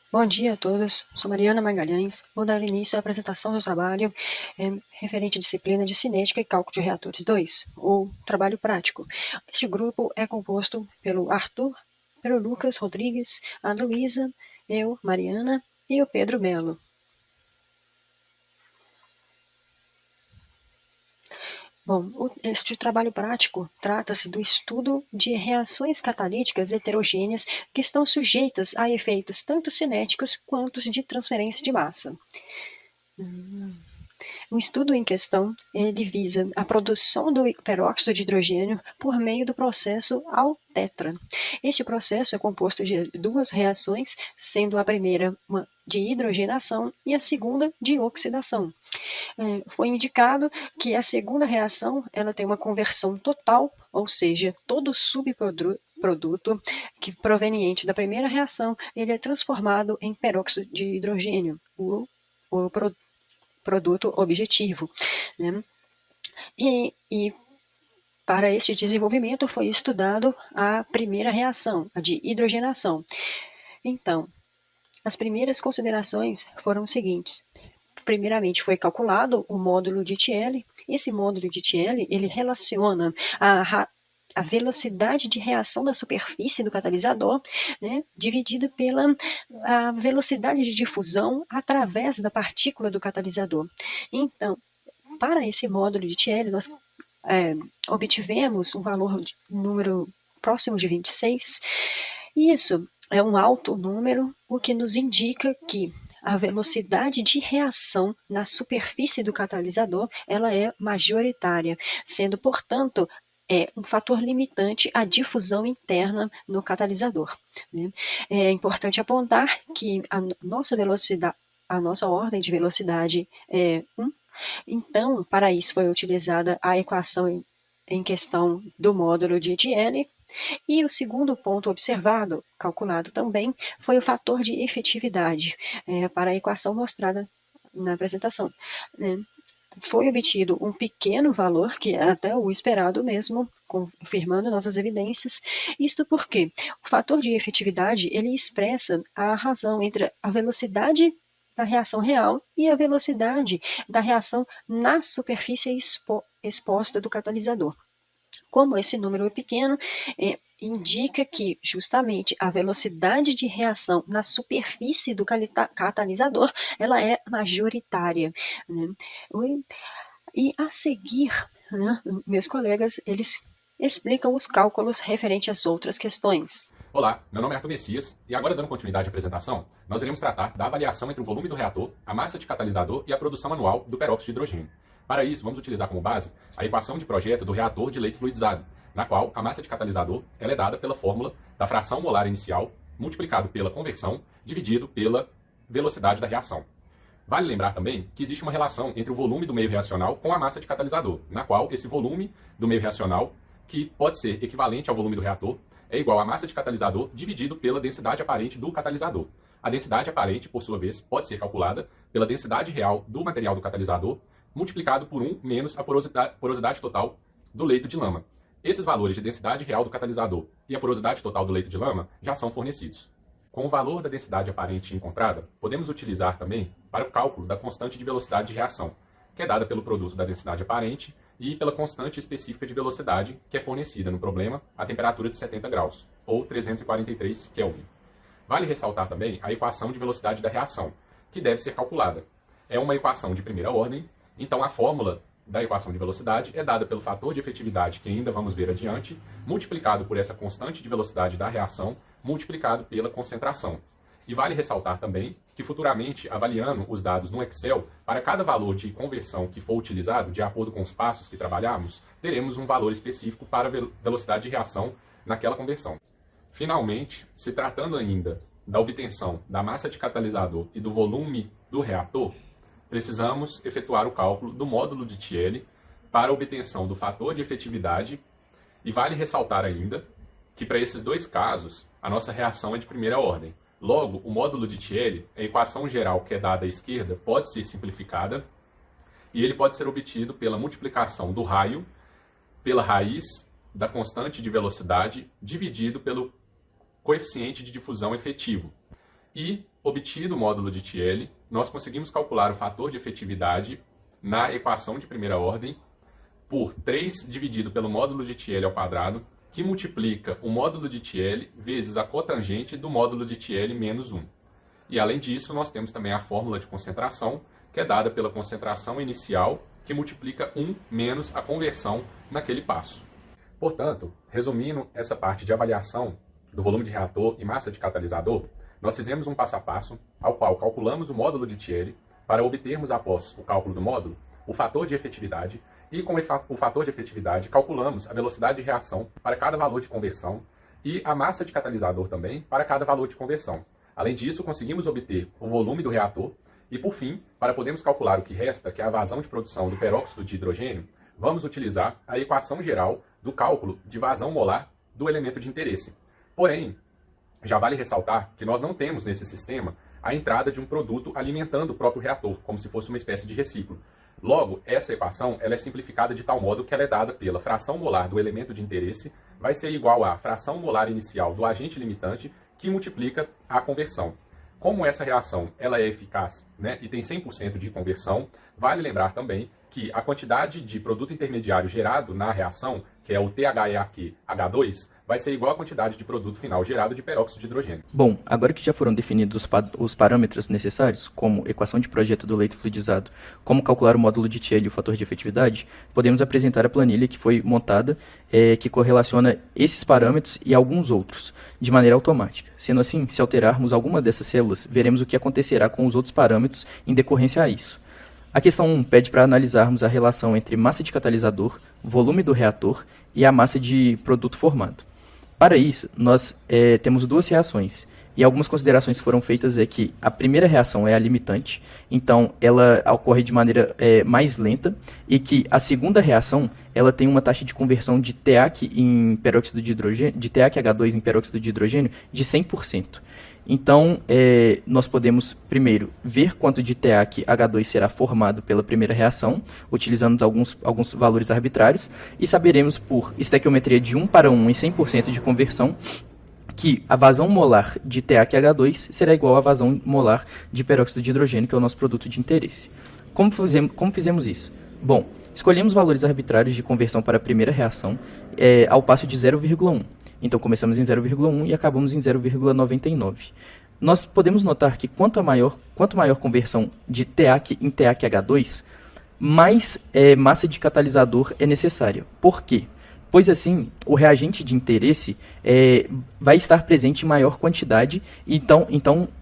Bom dia a todos, sou Mariana Magalhães, vou dar início à apresentação do trabalho referente à disciplina de Cinética e Cálculo de Reatores 2, ou trabalho prático. Este grupo é composto pelo Arthur, pelo Lucas Rodrigues, a Luísa, eu, Mariana e o Pedro Melo. Bom, este trabalho prático trata-se do estudo de reações catalíticas heterogêneas que estão sujeitas a efeitos tanto cinéticos quanto de transferência de massa. O estudo em questão, ele visa a produção do peróxido de hidrogênio por meio do processo Altetra. Este processo é composto de duas reações, sendo a primeira uma de hidrogenação e a segunda de oxidação. Foi indicado que a segunda reação ela tem uma conversão total, ou seja, todo subproduto que proveniente da primeira reação ele é transformado em peróxido de hidrogênio, o produto objetivo. Né? E para este desenvolvimento foi estudado a primeira reação, a de hidrogenação. Então, as primeiras considerações foram as seguintes. Primeiramente, foi calculado o módulo de Thiele. Esse módulo de Thiele, ele relaciona a velocidade de reação da superfície do catalisador, né, dividida pela a velocidade de difusão através da partícula do catalisador. Então, para esse módulo de Thiele, nós obtivemos um valor de número próximo de 26. Isso é um alto número, o que nos indica que a velocidade de reação na superfície do catalisador ela é majoritária, sendo, portanto, um fator limitante à difusão interna no catalisador. Né? É importante apontar que a nossa ordem de velocidade é 1. Então, para isso foi utilizada a equação em questão do módulo de Thiele. E o segundo ponto observado, calculado também, foi o fator de efetividade, para a equação mostrada na apresentação. Foi obtido um pequeno valor, que é até o esperado mesmo, confirmando nossas evidências. Isto porque o fator de efetividade ele expressa a razão entre a velocidade da reação real e a velocidade da reação na superfície exposta do catalisador. Como esse número é pequeno, indica que justamente a velocidade de reação na superfície do catalisador ela é majoritária. Né? E a seguir, né, meus colegas, eles explicam os cálculos referentes às outras questões. Olá, meu nome é Arthur Messias e agora dando continuidade à apresentação, nós iremos tratar da avaliação entre o volume do reator, a massa de catalisador e a produção anual do peróxido de hidrogênio. Para isso, vamos utilizar como base a equação de projeto do reator de leite fluidizado, na qual a massa de catalisador ela é dada pela fórmula da fração molar inicial multiplicado pela conversão dividido pela velocidade da reação. Vale lembrar também que existe uma relação entre o volume do meio reacional com a massa de catalisador, na qual esse volume do meio reacional, que pode ser equivalente ao volume do reator, é igual à massa de catalisador dividido pela densidade aparente do catalisador. A densidade aparente, por sua vez, pode ser calculada pela densidade real do material do catalisador multiplicado por 1 menos a porosidade total do leito de lama. Esses valores de densidade real do catalisador e a porosidade total do leito de lama já são fornecidos. Com o valor da densidade aparente encontrada, podemos utilizar também para o cálculo da constante de velocidade de reação, que é dada pelo produto da densidade aparente e pela constante específica de velocidade, que é fornecida no problema a temperatura de 70 graus, ou 343 Kelvin. Vale ressaltar também a equação de velocidade da reação, que deve ser calculada. É uma equação de primeira ordem, então a fórmula da equação de velocidade é dada pelo fator de efetividade, que ainda vamos ver adiante, multiplicado por essa constante de velocidade da reação, multiplicado pela concentração. E vale ressaltar também que futuramente, avaliando os dados no Excel, para cada valor de conversão que for utilizado, de acordo com os passos que trabalhamos, teremos um valor específico para a velocidade de reação naquela conversão. Finalmente, se tratando ainda da obtenção da massa de catalisador e do volume do reator, precisamos efetuar o cálculo do módulo de Thiele para a obtenção do fator de efetividade, e vale ressaltar ainda que para esses dois casos, a nossa reação é de primeira ordem. Logo, o módulo de Thiele, a equação geral que é dada à esquerda, pode ser simplificada e ele pode ser obtido pela multiplicação do raio pela raiz da constante de velocidade dividido pelo coeficiente de difusão efetivo. E obtido o módulo de Thiele, nós conseguimos calcular o fator de efetividade na equação de primeira ordem por 3 dividido pelo módulo de Thiele ao quadrado, que multiplica o módulo de Thiele vezes a cotangente do módulo de Thiele menos 1. E além disso, nós temos também a fórmula de concentração, que é dada pela concentração inicial, que multiplica 1 menos a conversão naquele passo. Portanto, resumindo essa parte de avaliação do volume de reator e massa de catalisador, nós fizemos um passo a passo, ao qual calculamos o módulo de Thiele para obtermos, após o cálculo do módulo, o fator de efetividade, e com o fator de efetividade calculamos a velocidade de reação para cada valor de conversão e a massa de catalisador também para cada valor de conversão. Além disso, conseguimos obter o volume do reator e, por fim, para podermos calcular o que resta, que é a vazão de produção do peróxido de hidrogênio, vamos utilizar a equação geral do cálculo de vazão molar do elemento de interesse. Porém, já vale ressaltar que nós não temos nesse sistema a entrada de um produto alimentando o próprio reator, como se fosse uma espécie de reciclo. Logo, essa equação ela é simplificada de tal modo que ela é dada pela fração molar do elemento de interesse, vai ser igual à fração molar inicial do agente limitante, que multiplica a conversão. Como essa reação ela é eficaz, né, e tem 100% de conversão, vale lembrar também que a quantidade de produto intermediário gerado na reação, que é o THEAQ-H2, vai ser igual à quantidade de produto final gerado de peróxido de hidrogênio. Bom, agora que já foram definidos os parâmetros necessários, como equação de projeto do leito fluidizado, como calcular o módulo de Thiele e o fator de efetividade, podemos apresentar a planilha que foi montada, que correlaciona esses parâmetros e alguns outros, de maneira automática. Sendo assim, se alterarmos alguma dessas células, veremos o que acontecerá com os outros parâmetros em decorrência a isso. A questão 1 pede para analisarmos a relação entre massa de catalisador, volume do reator e a massa de produto formado. Para isso, nós temos duas reações, e algumas considerações que foram feitas é que a primeira reação é a limitante, então ela ocorre de maneira mais lenta, e que a segunda reação ela tem uma taxa de conversão de TEAC em peróxido de hidrogênio, de TEAC-H2 em peróxido de hidrogênio de 100%. Então, nós podemos, primeiro, ver quanto de TEAC-H2 será formado pela primeira reação, utilizando alguns valores arbitrários, e saberemos por estequiometria de 1:1 e 100% de conversão, que a vazão molar de TEAC-H2 será igual à vazão molar de peróxido de hidrogênio, que é o nosso produto de interesse. Como fizemos isso? Bom, escolhemos valores arbitrários de conversão para a primeira reação, ao passo de 0,1. Então, começamos em 0,1 e acabamos em 0,99. Nós podemos notar que quanto maior conversão de TEAC em TEAC-H2, mais massa de catalisador é necessária. Por quê? Pois assim, o reagente de interesse vai estar presente em maior quantidade, então,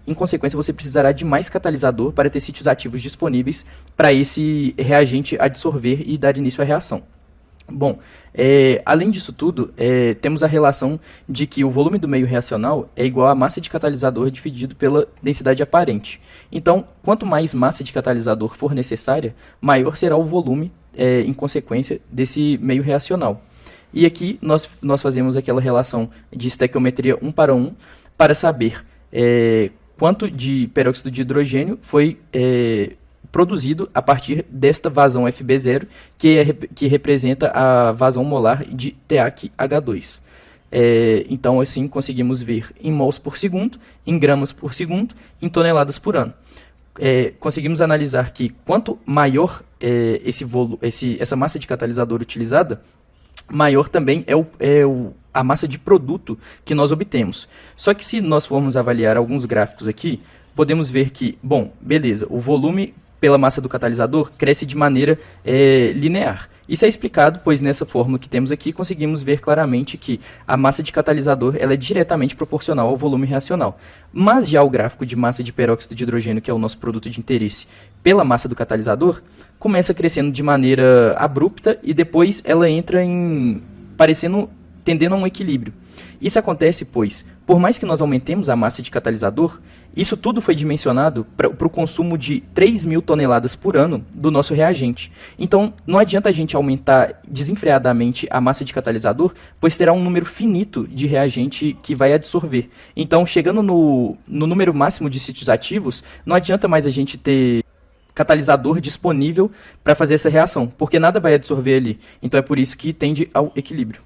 em consequência, você precisará de mais catalisador para ter sítios ativos disponíveis para esse reagente absorver e dar início à reação. Bom, além disso tudo, temos a relação de que o volume do meio reacional é igual à massa de catalisador dividido pela densidade aparente. Então, quanto mais massa de catalisador for necessária, maior será o volume, em consequência, desse meio reacional. E aqui nós fazemos aquela relação de estequiometria 1:1 para saber quanto de peróxido de hidrogênio foi produzido a partir desta vazão FB0, que representa a vazão molar de TEAC-H2. Então, assim, conseguimos ver em mols por segundo, em gramas por segundo, em toneladas por ano. Conseguimos analisar que quanto maior essa massa de catalisador utilizada, maior também a massa de produto que nós obtemos. Só que se nós formos avaliar alguns gráficos aqui, podemos ver que, bom, beleza, o volume pela massa do catalisador cresce de maneira linear. Isso é explicado, pois nessa fórmula que temos aqui, conseguimos ver claramente que a massa de catalisador ela é diretamente proporcional ao volume reacional. Mas já o gráfico de massa de peróxido de hidrogênio, que é o nosso produto de interesse, pela massa do catalisador, começa crescendo de maneira abrupta e depois ela entra tendendo a um equilíbrio. Isso acontece, pois, por mais que nós aumentemos a massa de catalisador, isso tudo foi dimensionado para o consumo de 3.000 toneladas por ano do nosso reagente. Então, não adianta a gente aumentar desenfreadamente a massa de catalisador, pois terá um número finito de reagente que vai adsorver. Então, chegando no número máximo de sítios ativos, não adianta mais a gente ter catalisador disponível para fazer essa reação, porque nada vai adsorver ali. Então, é por isso que tende ao equilíbrio.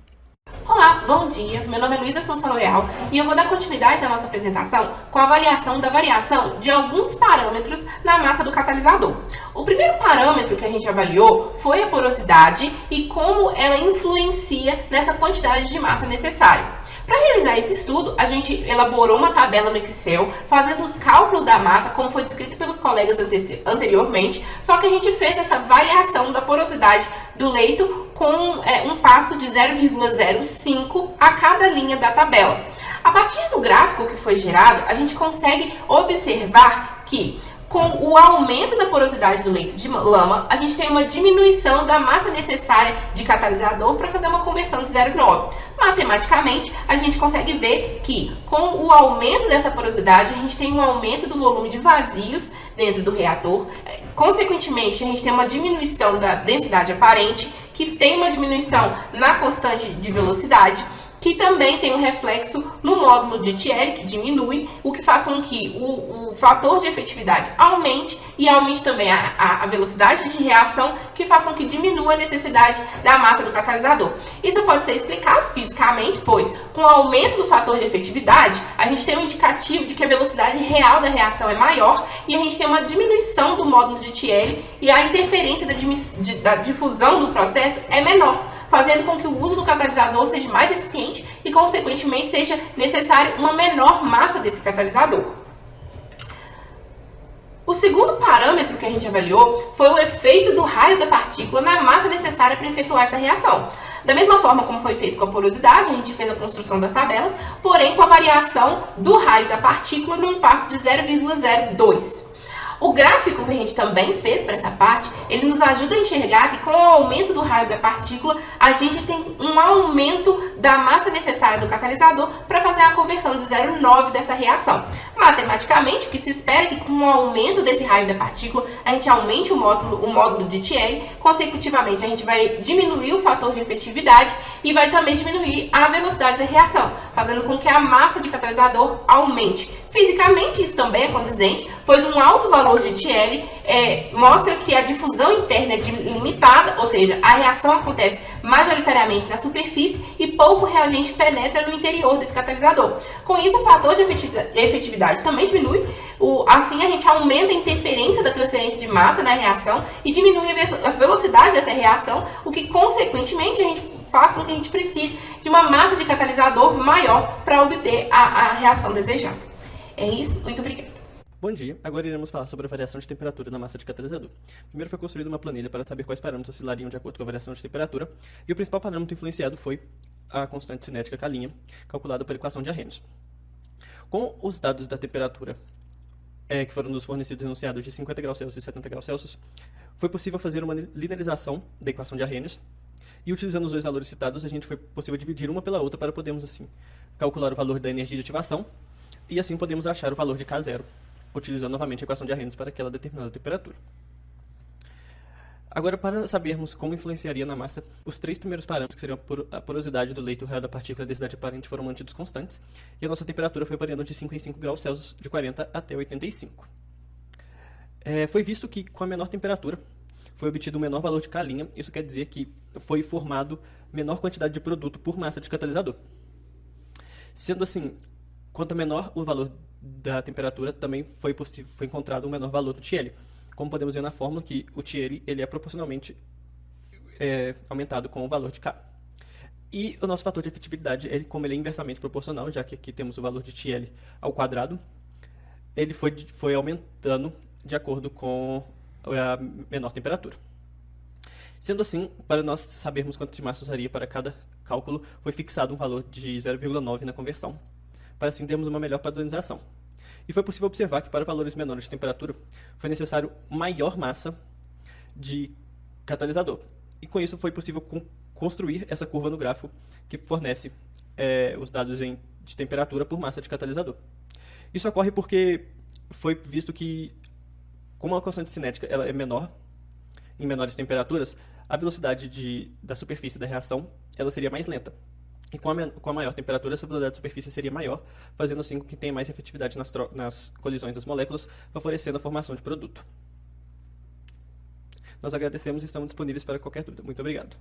Olá, bom dia, meu nome é Luísa Assunção Leal e eu vou dar continuidade na nossa apresentação com a avaliação da variação de alguns parâmetros na massa do catalisador. O primeiro parâmetro que a gente avaliou foi a porosidade e como ela influencia nessa quantidade de massa necessária. Para realizar esse estudo, a gente elaborou uma tabela no Excel, fazendo os cálculos da massa, como foi descrito pelos colegas anteriormente, só que a gente fez essa variação da porosidade do leito com um passo de 0,05 a cada linha da tabela. A partir do gráfico que foi gerado, a gente consegue observar que com o aumento da porosidade do leito de lama, a gente tem uma diminuição da massa necessária de catalisador para fazer uma conversão de 0,9. Matematicamente, a gente consegue ver que com o aumento dessa porosidade, a gente tem um aumento do volume de vazios dentro do reator. Consequentemente, a gente tem uma diminuição da densidade aparente, que tem uma diminuição na constante de velocidade, que também tem um reflexo no módulo de Thierry, que diminui, o que faz com que o fator de efetividade aumente e aumente também a velocidade de reação, que faz com que diminua a necessidade da massa do catalisador. Isso pode ser explicado fisicamente, pois com o aumento do fator de efetividade, a gente tem um indicativo de que a velocidade real da reação é maior e a gente tem uma diminuição do módulo de Thierry e a interferência da difusão do processo é menor, fazendo com que o uso do catalisador seja mais eficiente e, consequentemente, seja necessário uma menor massa desse catalisador. O segundo parâmetro que a gente avaliou foi o efeito do raio da partícula na massa necessária para efetuar essa reação. Da mesma forma como foi feito com a porosidade, a gente fez a construção das tabelas, porém com a variação do raio da partícula num passo de 0,02. O gráfico que a gente também fez para essa parte, ele nos ajuda a enxergar que com o aumento do raio da partícula, a gente tem um aumento da massa necessária do catalisador para fazer a conversão de 0,9 dessa reação. Matematicamente, o que se espera é que com o aumento desse raio da partícula, a gente aumente o módulo de Thierry, consecutivamente a gente vai diminuir o fator de efetividade e vai também diminuir a velocidade da reação, fazendo com que a massa de catalisador aumente. Fisicamente, isso também é condizente, pois um alto valor de Thierry mostra que a difusão interna é limitada, ou seja, a reação acontece majoritariamente na superfície e pouco reagente penetra no interior desse catalisador. Com isso, o fator de efetividade também diminui, assim a gente aumenta a interferência da transferência de massa na reação e diminui a velocidade dessa reação, o que consequentemente a gente faz com que a gente precise de uma massa de catalisador maior para obter a reação desejada. É isso, muito obrigada. Bom dia, agora iremos falar sobre a variação de temperatura na massa de catalisador. Primeiro foi construída uma planilha para saber quais parâmetros oscilariam de acordo com a variação de temperatura, e o principal parâmetro influenciado foi a constante cinética K', calculada pela equação de Arrhenius. Com os dados da temperatura que foram nos fornecidos enunciados de 50 graus Celsius e 70 graus Celsius, foi possível fazer uma linearização da equação de Arrhenius, e utilizando os dois valores citados, a gente foi possível dividir uma pela outra para podermos, assim, calcular o valor da energia de ativação, e assim podemos achar o valor de K0, utilizando novamente a equação de Arrhenius para aquela determinada temperatura. Agora, para sabermos como influenciaria na massa, os três primeiros parâmetros, que seriam a porosidade do leito, o raio da partícula e a densidade aparente, foram mantidos constantes, e a nossa temperatura foi variando de 5 em 5 graus Celsius, de 40 até 85. Foi visto que, com a menor temperatura, foi obtido um menor valor de K', isso quer dizer que foi formado menor quantidade de produto por massa de catalisador. Sendo assim, quanto menor o valor da temperatura, também foi encontrado um menor valor do Thierry. Como podemos ver na fórmula, que o Thierry ele é proporcionalmente aumentado com o valor de K. E o nosso fator de efetividade, como ele é inversamente proporcional, já que aqui temos o valor de Thierry ao quadrado, ele foi aumentando de acordo com a menor temperatura. Sendo assim, para nós sabermos quanto de massa usaria para cada cálculo, foi fixado um valor de 0,9 na conversão, para assim termos uma melhor padronização. E foi possível observar que para valores menores de temperatura, foi necessário maior massa de catalisador. E com isso foi possível construir essa curva no gráfico que fornece os dados de temperatura por massa de catalisador. Isso ocorre porque foi visto que, como a constante cinética ela é menor, em menores temperaturas, a velocidade da superfície da reação ela seria mais lenta. E com a maior temperatura, essa velocidade de superfície seria maior, fazendo assim com que tenha mais efetividade nas colisões das moléculas, favorecendo a formação de produto. Nós agradecemos e estamos disponíveis para qualquer dúvida. Muito obrigado.